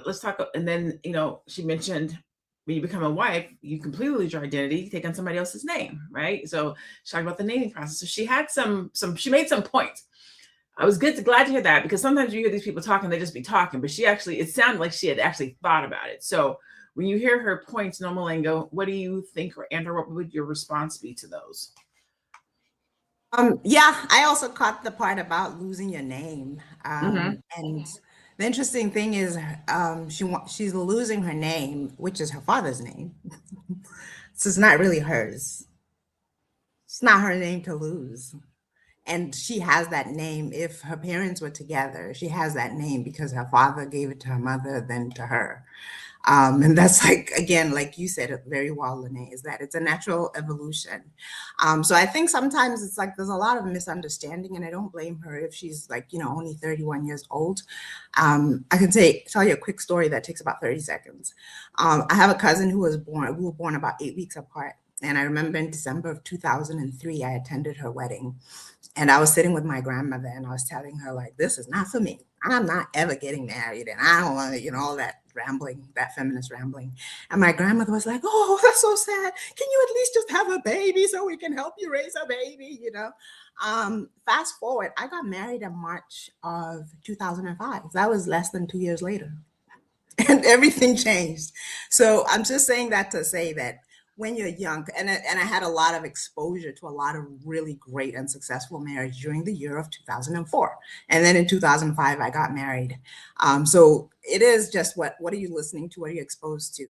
let's talk. And then, she mentioned when you become a wife, you completely lose your identity, you take on somebody else's name, right? So she talked about the naming process. So she had she made some points. I was glad to hear that, because sometimes you hear these people talking, they just be talking, but it sounded like she had actually thought about it. So when you hear her points, Nomalingo, what do you think, or what would your response be to those? Yeah, I also caught the part about losing your name. Mm-hmm. And the interesting thing is, she's losing her name, which is her father's name. So it's not really hers. It's not her name to lose. And she has that name. If her parents were together, she has that name because her father gave it to her mother, then to her. And that's like, again, like you said it very well, Lene, is that it's a natural evolution. So I think sometimes it's like there's a lot of misunderstanding, and I don't blame her if she's like, only 31 years old. I can tell you a quick story that takes about 30 seconds. I have a cousin we were born about 8 weeks apart. And I remember in December of 2003, I attended her wedding. And I was sitting with my grandmother, and I was telling her, like, this is not for me. I'm not ever getting married, and I don't want to, all that rambling, that feminist rambling. And my grandmother was like, oh, that's so sad. Can you at least just have a baby so we can help you raise a baby? Fast forward, I got married in March of 2005. That was less than 2 years later. And everything changed. So I'm just saying that to say that when you're young, and I had a lot of exposure to a lot of really great and successful marriage during the year of 2004. And then in 2005, I got married. So it is just what are you listening to? What are you exposed to?